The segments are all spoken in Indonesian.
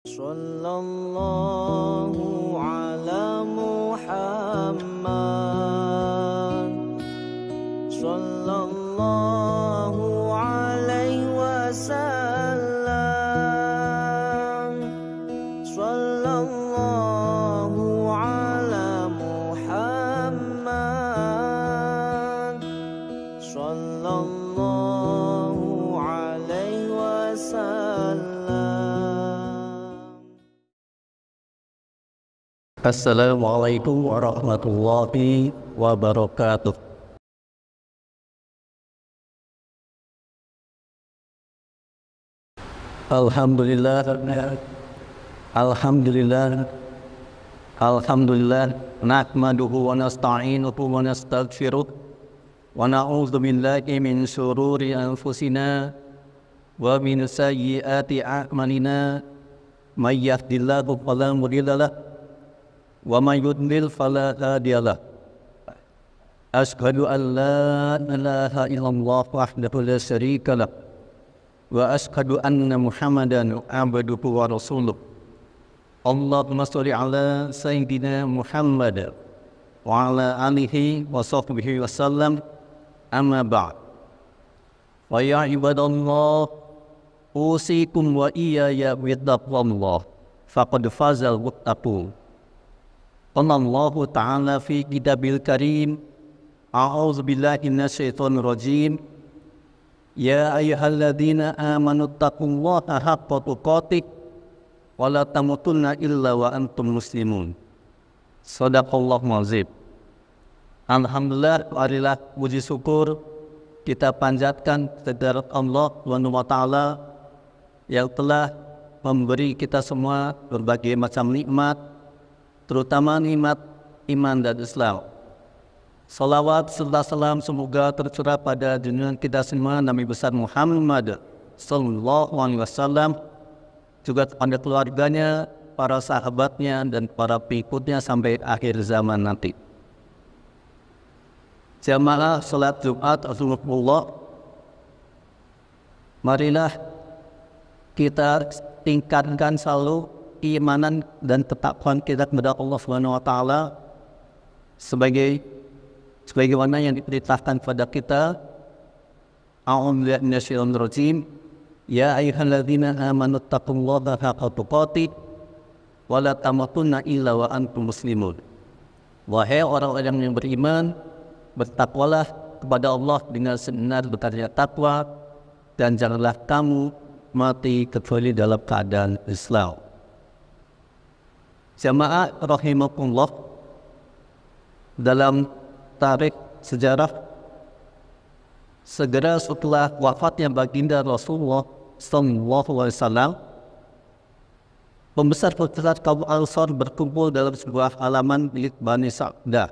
Sallallahu ala Muhammad Sallallahu alaihi wasallam Sallallahu ala Muhammad Sallallahu alaihi wasallam. Assalamualaikum warahmatullahi wabarakatuh. Alhamdulillah, Alhamdulillah, Alhamdulillah. Nahmaduhu wa nasta'inuhu wa nastaghfiruh wa na'udzu billahi min syururi anfusina wa min sayyiati a'malina. May yahdihillahu fala mudilla lahu wa may yudlil fala hadiya lahu. Asyhadu an la ilaha illallah wahdahu la syarika lahu wa asyhadu anna Muhammadan abduhu wa rasuluh. Allahumma sholli ala sayyidina Muhammad wa ala alihi wa sahbihi wasallam. Amma ba'd. Wa ya ibadallah, usikum wa iyaya bittaqwallah faqad fazal muttaqun. Qala Allah Ta'ala fi kitabil karim, a'udzu billahi minasyaitonir rajim. Ya ayyuhalladzina amanu taqullaha haqqa tuqatih wa la tamutunna illa wa antum muslimun. Shadaqallahul azim. Alhamdulillah, marilah puji syukur kita panjatkan kehadirat Allah Subhanahu wa taala yang telah memberi kita semua berbagai macam nikmat, terutama nikmat iman dan Islam. Salawat serta salam semoga tercurah pada junjungan kita semua Nabi besar Muhammad sallallahu alaihi wasallam, juga kepada keluarganya, para sahabatnya dan para pengikutnya sampai akhir zaman nanti. Jamaah salat Jumat Rasulullah, marilah kita tingkatkan selalu keimanan dan ketakwaan kita kepada Allah Subhanahu wa taala sebagaimana yang diperintahkan kepada kita. A'udzu billahi minasyaitonir rajim. Ya ayyuhalladzina amanu taqullaha haqqa tuqatih wa la tamutunna illa wa antum muslimun. Wahai orang-orang yang beriman, bertakwalah kepada Allah dengan sebenar-benarnya takwa dan janganlah kamu mati kecuali dalam keadaan Islam. Jamaah rahimakumullah, dalam tarikh sejarah, segera setelah wafatnya baginda Rasulullah sallallahu alaihi wasallam, pembesar-pembesar kaum Ansar berkumpul dalam sebuah halaman milik Bani Sa'dah.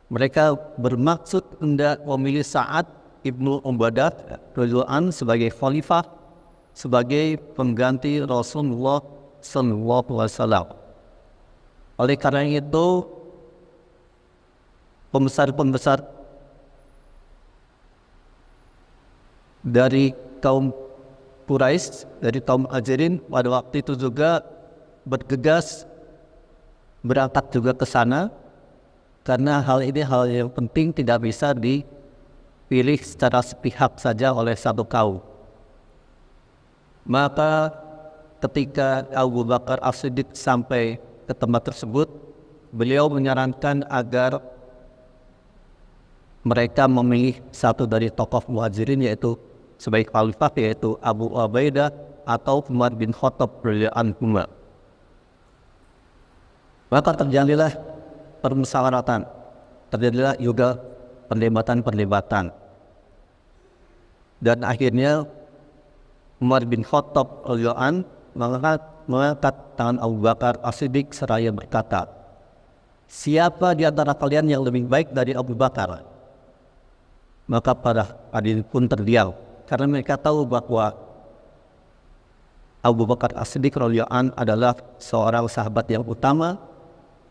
Mereka bermaksud hendak memilih Sa'ad ibnu Ubadah radhiyallahu anhu sebagai khalifah, sebagai pengganti Rasulullah sallallahu alaihi wasallam. Oleh karena itu, pembesar-pembesar dari kaum Quraisy, dari kaum Muhajirin pada waktu itu juga bergegas berangkat juga ke sana, karena hal ini hal yang penting, tidak bisa dipilih secara sepihak saja oleh satu kaum. Maka ketika Abu Bakar As-Siddiq sampai ke tempat tersebut, beliau menyarankan agar mereka memilih satu dari tokoh Muhajirin, yaitu sebagai khalifah, yaitu Abu Ubaidah atau Umar bin Khattab radhiyallahu anhu. Maka terjadilah permusyawaratan, terjadilah juga perdebatan, dan akhirnya Umar bin Khattab radhiyallahu anhu mengangkat tangan Abu Bakar As-Siddiq seraya berkata, siapa di antara kalian yang lebih baik dari Abu Bakar? Maka para hadirin pun terdiam, karena mereka tahu bahwa Abu Bakar As-Siddiq radhiyallahu anhu adalah seorang sahabat yang utama,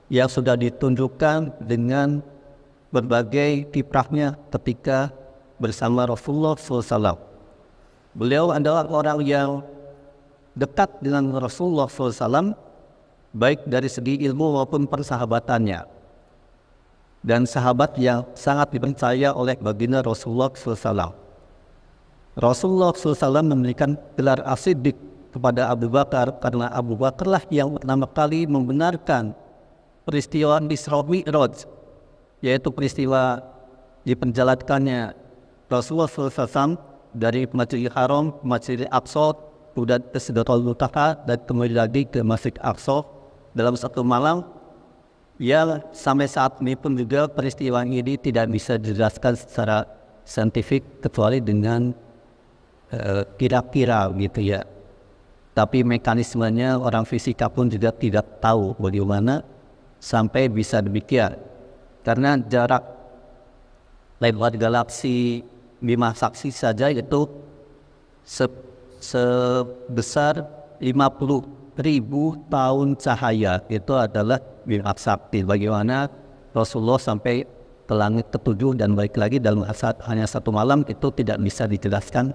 yang sudah ditunjukkan dengan berbagai kiprahnya ketika bersama Rasulullah SAW. Beliau adalah orang yang dekat dengan Rasulullah SAW, baik dari segi ilmu maupun persahabatannya, dan sahabat yang sangat dipercaya oleh baginda Rasulullah SAW. Rasulullah SAW memberikan gelar As-Siddiq kepada Abu Bakar karena Abu Bakarlah yang pertama kali membenarkan peristiwa Isra Mi'raj, yaitu peristiwa diperjalankannya Rasulullah SAW dari Masjidil Haram ke Masjidil Aqsa, kemudian ke Sidratul Muntaha, dan kembali lagi ke Masjid Aqsa dalam satu malam. Ya, sampai saat ini pun juga peristiwa ini tidak bisa dijelaskan secara saintifik kecuali dengan kira-kira gitu ya. Tapi mekanismenya orang fisika pun juga tidak tahu bagaimana sampai bisa demikian. Karena jarak lewat galaksi Bima Sakti saja itu sebesar 50.000 tahun cahaya. Itu adalah Bima Sakti. Bagaimana Rasulullah sampai ke langit ketujuh dan balik lagi dalam hanya satu malam, itu tidak bisa dijelaskan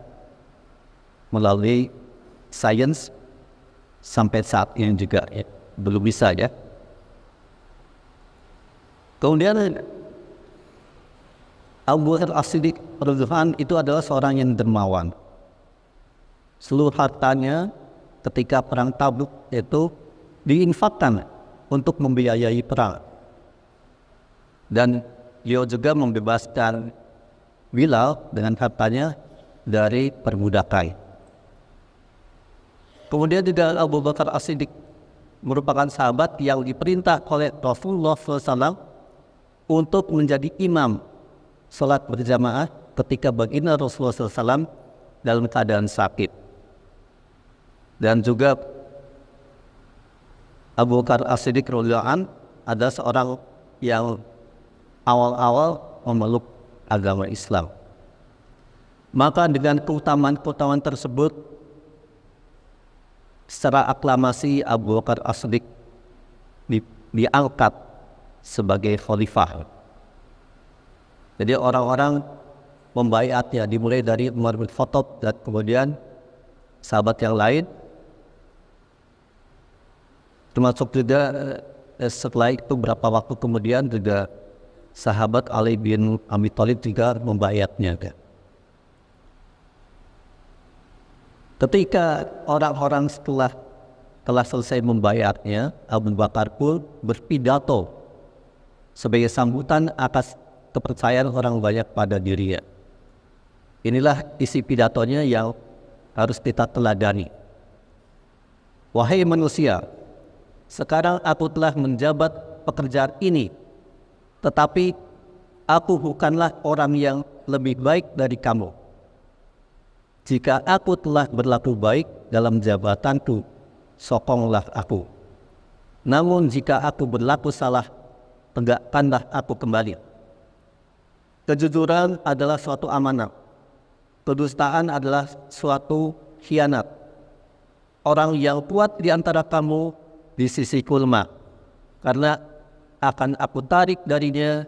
melalui sains sampai saat ini juga ya, belum bisa ya. Kemudian Abu Bakar As-Siddiq radhiyallahu anhu itu adalah seorang yang dermawan. Seluruh hartanya ketika perang Tabuk itu diinfakkan untuk membiayai perang, dan beliau juga membebaskan Bilal dengan hartanya dari perbudakan. Kemudian juga Abu Bakar As-Siddiq merupakan sahabat yang diperintah oleh Rasulullah SAW untuk menjadi imam salat berjamaah ketika baginda Rasulullah SAW dalam keadaan sakit. Dan juga Abu Bakar As-Siddiq radhiyallahu anhu adalah seorang yang awal-awal memeluk agama Islam. Maka dengan keutamaan-keutamaan tersebut, secara aklamasi Abu Bakar As-Siddiq diangkat sebagai khalifah. Jadi orang-orang membaiatnya, dimulai dari Umar bin Khattab dan kemudian sahabat yang lain, termasuk juga setelah itu beberapa waktu kemudian juga sahabat Ali bin Abi Thalib juga membaiatnya. Ketika orang-orang telah selesai membaiatnya, Abu Bakar pun berpidato sebagai sambutan atas kepercayaan orang banyak pada dirinya. Inilah isi pidatonya yang harus kita teladani. Wahai manusia, sekarang aku telah menjabat pekerjaan ini, tetapi aku bukanlah orang yang lebih baik dari kamu. Jika aku telah berlaku baik dalam jabatanku, sokonglah aku. Namun jika aku berlaku salah, tegakkanlah aku kembali. Kejujuran adalah suatu amanah. Kedustaan adalah suatu khianat. Orang yang kuat di antara kamu di sisiku lemah, karena akan aku tarik darinya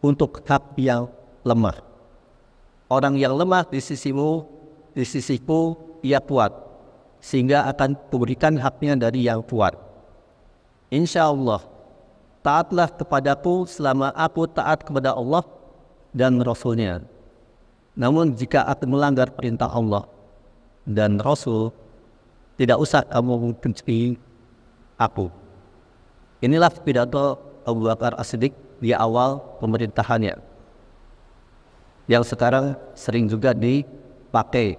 untuk hak yang lemah. Orang yang lemah di sisimu, di sisiku ia kuat, sehingga akan kuberikan haknya dari yang kuat. Insya Allah, taatlah kepadaku selama aku taat kepada Allah dan Rasul-Nya. Namun jika aku melanggar perintah Allah dan Rasul, tidak usah kamu benci aku. Inilah pidato Abu Bakar As-Siddiq di awal pemerintahannya, yang sekarang sering juga dipakai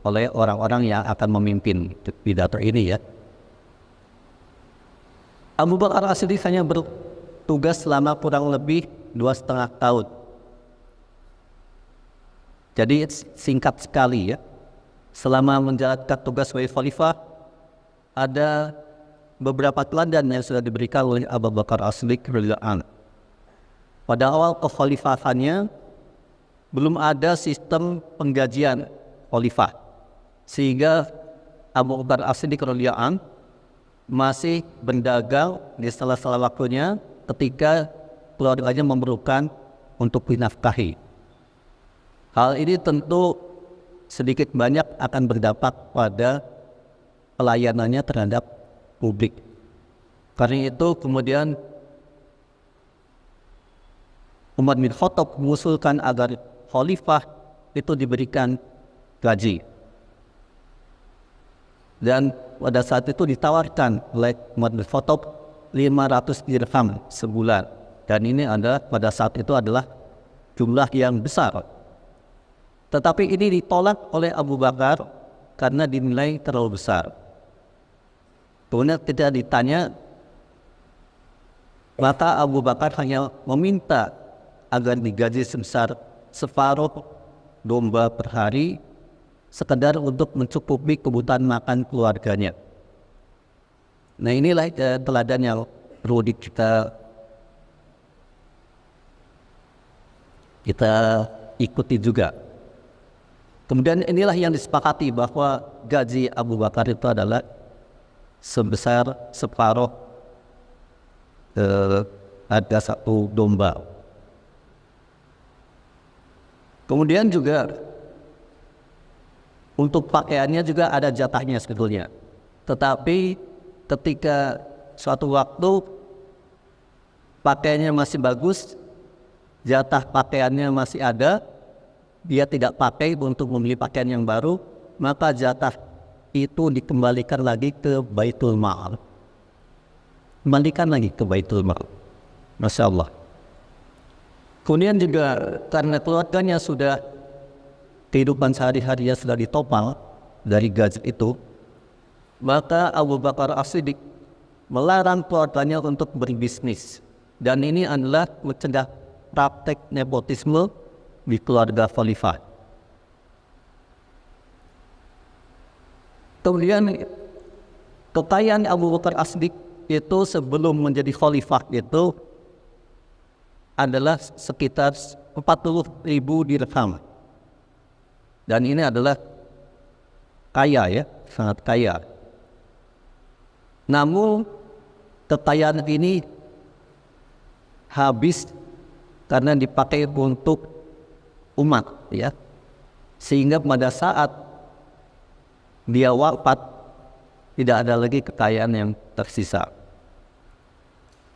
oleh orang-orang yang akan memimpin pidato ini ya. Abu Bakar As-Siddiq hanya bertugas selama kurang lebih 2,5 tahun. Jadi singkat sekali ya. Selama menjalankan tugas sebagai khalifah, ada beberapa teladan yang sudah diberikan oleh Abu Bakar As-Siddiq radhiyallahu anhu. Pada awal kekhalifahannya belum ada sistem penggajian khalifah, sehingga Abu Bakar As-Siddiq radhiyallahu anhu masih berdagang di sela-sela waktunya ketika keluarganya memerlukan untuk dinafkahi. Hal ini tentu sedikit banyak akan berdampak pada pelayanannya terhadap publik. Karena itu kemudian Umar bin Khattab mengusulkan agar khalifah itu diberikan gaji. Dan pada saat itu ditawarkan oleh Umar bin Khattab 500 dirham sebulan. Dan ini pada saat itu adalah jumlah yang besar. Tetapi ini ditolak oleh Abu Bakar karena dinilai terlalu besar. Kemudian ketika ditanya, maka Abu Bakar hanya meminta agar digaji sebesar separuh domba per hari, sekedar untuk mencukupi kebutuhan makan keluarganya. Nah, inilah teladan yang perlu kita ikuti juga. Kemudian inilah yang disepakati bahwa gaji Abu Bakar itu adalah sebesar separuh harga satu domba. Kemudian juga untuk pakaiannya juga ada jatahnya sebetulnya. Tetapi ketika suatu waktu pakaiannya masih bagus, jatah pakaiannya masih ada, dia tidak pakai untuk membeli pakaian yang baru, maka jatah itu dikembalikan lagi ke Baitul Mal. Kembalikan lagi ke Baitul Mal. Masya Allah. Kemudian juga karena keluarganya sudah, kehidupan sehari-harinya sudah ditopang dari gaji itu, maka Abu Bakar As-Siddiq melarang keluarganya untuk berbisnis. Dan ini adalah mencegah praktek nepotisme di keluarga khalifah. Kemudian kekayaan Abu Bakar As-Siddiq itu sebelum menjadi khalifah itu adalah sekitar 40.000 dirham. Dan ini adalah kaya ya, sangat kaya. Namun kekayaan ini habis karena dipakai untuk umat ya. Sehingga pada saat dia wafat tidak ada lagi kekayaan yang tersisa.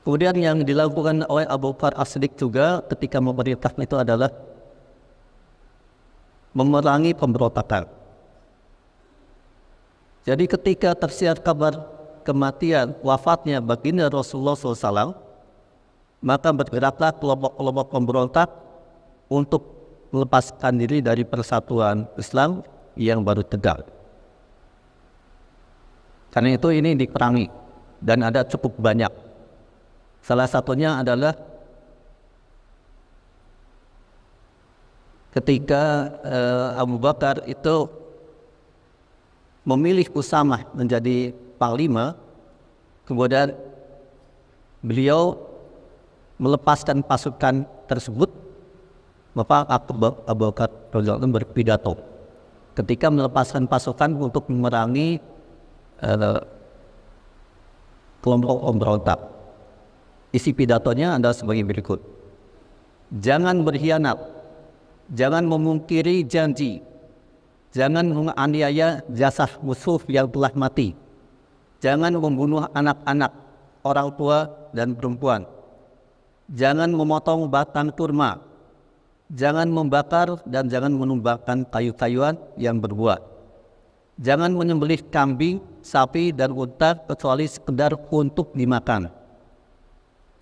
Kemudian yang dilakukan oleh Abu Bakar As-Siddiq juga ketika memerintah itu adalah memerangi pemberontakan. Jadi ketika tersiar kabar kematian, wafatnya baginda Rasulullah SAW, maka bergeraklah kelompok-kelompok pemberontak untuk melepaskan diri dari persatuan Islam yang baru tegak. Karena itu ini diperangi dan ada cukup banyak. Salah satunya adalah ketika Abu Bakar itu memilih Usamah menjadi panglima, kemudian beliau melepaskan pasukan tersebut, maka Abu Bakar berpidato ketika melepaskan pasukan untuk memerangi kelompok pemberontak. Isi pidatonya adalah sebagai berikut: jangan berkhianat, jangan memungkiri janji, jangan menganiaya jasad musuh yang telah mati, jangan membunuh anak-anak, orang tua dan perempuan, jangan memotong batang kurma, jangan membakar dan jangan menumbangkan kayu-kayuan yang berbuah, jangan menyembelih kambing, sapi dan unta kecuali sekedar untuk dimakan.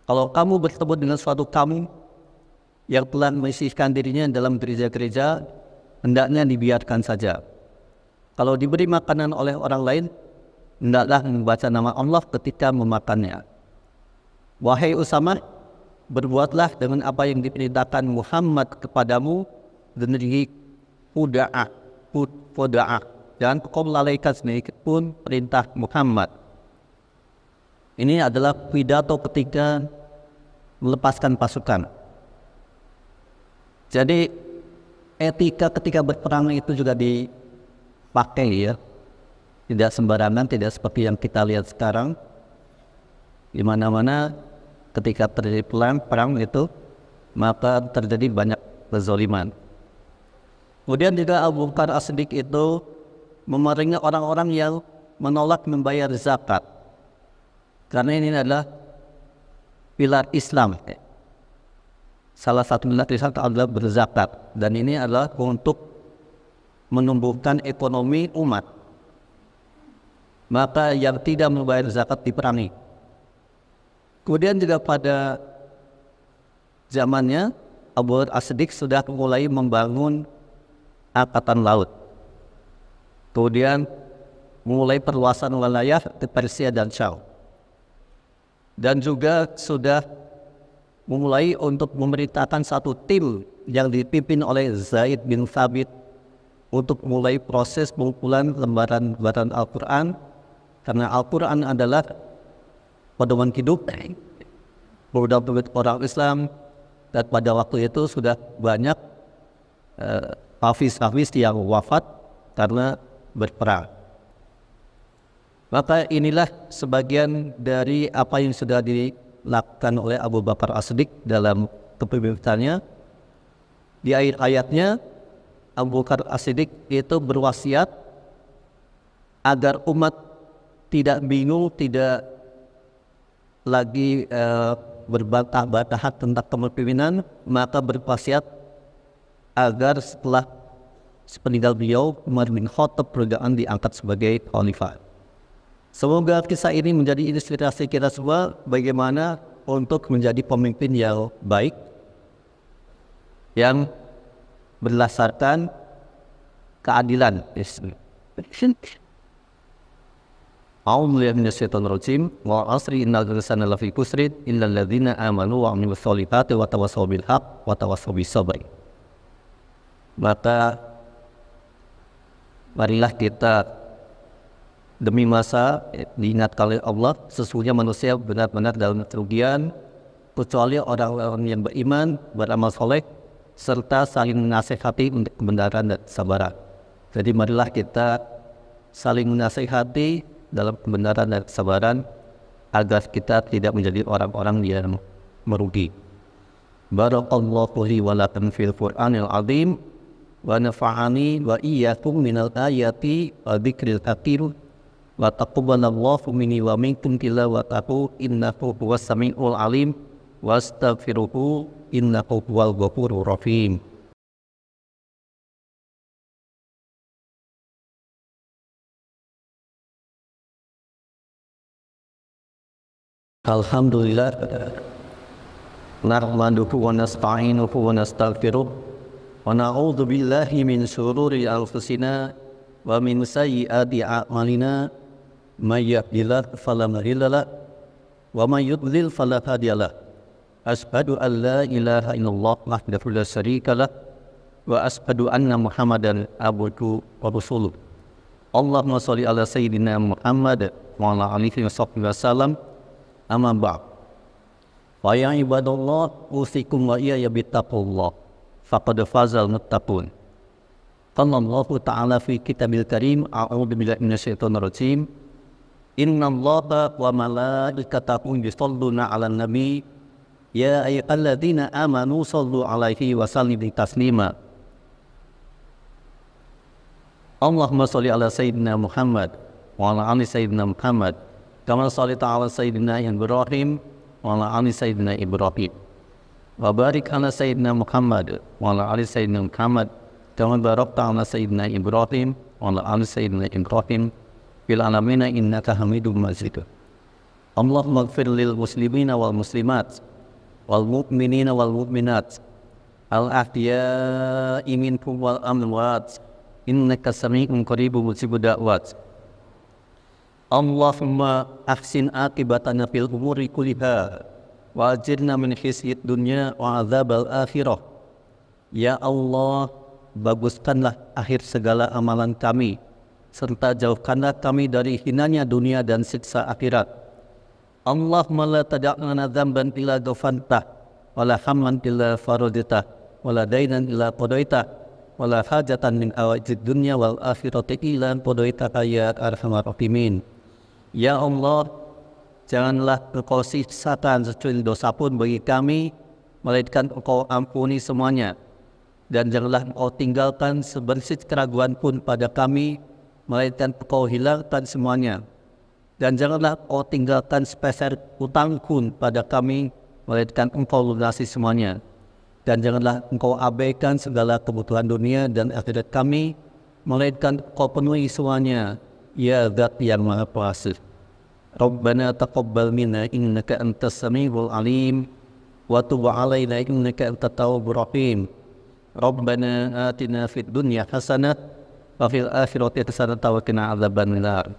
Kalau kamu bertemu dengan suatu kaum yang telah menyisihkan dirinya dalam gereja-gereja, hendaknya dibiarkan saja. Kalau diberi makanan oleh orang lain, hendaklah membaca nama Allah ketika memakannya. Wahai Usamah, berbuatlah dengan apa yang diperintahkan Muhammad kepadamu dan diri Huda'ah, dan kau melalaikan sedikit pun perintah Muhammad. Ini adalah pidato ketika melepaskan pasukan. Jadi etika ketika berperang itu juga dipakai ya. Tidak sembarangan, tidak seperti yang kita lihat sekarang. Di mana-mana ketika terjadi perang itu, maka terjadi banyak kezaliman. Kemudian juga Abu Bakar As-Siddiq itu memerangi orang-orang yang menolak membayar zakat. Karena ini adalah pilar Islam. Salah satu pilar Islam adalah berzakat. Dan ini adalah untuk menumbuhkan ekonomi umat. Maka yang tidak membayar zakat diperangi. Kemudian juga pada zamannya Abu Bakar As-Siddiq sudah mulai membangun angkatan laut. Kemudian mulai perluasan wilayah di Persia dan Syam. Dan juga sudah memulai untuk memerintahkan satu tim yang dipimpin oleh Zaid bin Thabit untuk mulai proses pengumpulan lembaran-lembaran Al-Quran. Karena Al-Quran adalah pedoman hidup beberapa orang Islam, dan pada waktu itu sudah banyak hafiz-hafiz yang wafat karena berperang. Maka inilah sebagian dari apa yang sudah dilakukan oleh Abu Bakar As-Siddiq dalam kepemimpinannya. Di akhir ayatnya Abu Bakar As-Siddiq itu berwasiat agar umat tidak bingung, tidak lagi berbantah-bantahan tentang kepemimpinan, maka berwasiat agar setelah sepeninggal beliau Umar bin Khattab radhiyallahu diangkat sebagai khalifah. Semoga kisah ini menjadi inspirasi kita semua bagaimana untuk menjadi pemimpin yang baik, yang berdasarkan keadilan. A'udzubillahi minasyaitonir rajim. Wa 'asri innal insana lafi khusrin illal ladzina amanu wa 'amilus sholihati wa tawassaw bil haqq wa tawassaw bis sabr. Maka marilah kita demi masa diingatkan oleh Allah, sesungguhnya manusia benar-benar dalam kerugian kecuali orang-orang yang beriman, beramal soleh, serta saling menasihati untuk kebenaran dan kesabaran. Jadi marilah kita saling menasihati dalam kebenaran dan kesabaran agar kita tidak menjadi orang-orang yang merugi. Barakallahu li wa lakum fil Qur'anil azim wa nafa'ani wa iyyakum minal ayati wa dzikril hakim wa taqabbalallahu minni wa minkum tilawatahu innahu huwas samiul alim wastaghfiruhu innahu huwal ghafurur rahim. Alhamdulillah nahmaduhu wa nasta'inuhu wa nastaghfiruh wa na'udzu billahi min shururi anfusina wa min sayyiati a'malina may yahdihillahu fala mudilla lahu wa may yudlil fala hadiya lahu. Asyhadu an la ilaha illallah wahdahu la syarika lahu wa asyhadu anna Muhammadan abduhu wa rasuluh. Allahumma shalli ala sayyidina Muhammad wa ala alihi wasallam. Amma ba'd. Wa ya ibadallah usikum wa iya bittaqullah faqad fazal muttaqun. Qala Allah ta'ala fi kitabil karim a'udzu billahi minasyaitonir rajim. Innallaha wa malaikatahu yusholluna 'alan nabi ya ayyuhalladzina amanu shallu 'alaihi wa sallimu taslima. Allahumma shalli ala sayyidina Muhammad wa ala ali sayyidina Muhammad kama shallaita ala sayyidina Ibrahim wa ala ali sayyidina Ibrahim wa barik ala sayyidina Muhammad wa ala ali sayyidina Muhammad kama barakta ala sayyidina Ibrahim wa ala ali sayyidina Ibrahim fil alamin innaka Hamidum Majid. Allahumma ighfir lil muslimina wal muslimat wal mu'minina wal mu'minat al ahya'i minhum wal amwat innaka sami'un qaribun mujibud da'wat. Allahumma ahsin akibatana fil umuri kulliha wa ajirna min khizyid dunya wa adzabal akhirah. Ya Allah, baguskanlah akhir segala amalan kami serta jauhkanlah kami dari hinanya dunia dan siksa akhirat. Allahumma la tada'na dzamban illa ghafantah wa la hamlan illa faraditah wa la dainan illa qadaitah wa la hajatan min hawaijid dunya wal akhirati illa qadaitah ya arhamar rahimin. Ya Allah, janganlah Engkau sisakan secuil dosa pun bagi kami, melainkan Engkau ampuni semuanya. Dan janganlah Engkau tinggalkan sebersih keraguan pun pada kami, melainkan engkau hilangkan semuanya. Dan janganlah engkau tinggalkan sepeser hutang pun pada kami, melainkan engkau lunasi semuanya. Dan janganlah engkau abaikan segala kebutuhan dunia dan akhirat kami, melainkan engkau penuhi semuanya, ya Zat yang Maha Pengasih. Rabbana taqabbal minna innaka antas samiul alim wa tub alaina innaka antat tawwabur rahim. Rabbana atina fid dunya hasanah wa fil akhirati hasanah wa qina adzabannar.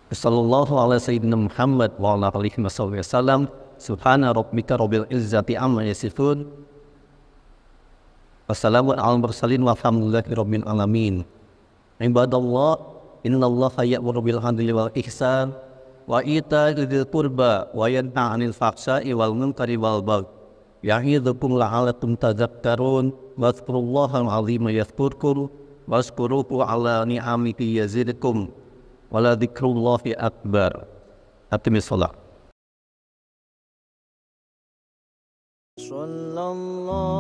Sallallahu ala sayyidina Muhammad wa ala alihi wasallam. Subhana rabbika rabbil izzati amma yasifun. Wassalamun ala mursalin walhamdulillahi rabbil alamin. Ibadallah, innallaha ya'muru bil 'adli wal ihsan wa ita'i dzil qurba wa yanha 'anil fahsya'i wal munkari wal baghi. Ya'idzukum la'allakum tadhakkarun. Wadhkurullahal 'azima yadhkurkum washkuruhu 'ala ni'amihi yazidkum. Wala dzikrullahi akbar. Atimis shalah. Sallallahu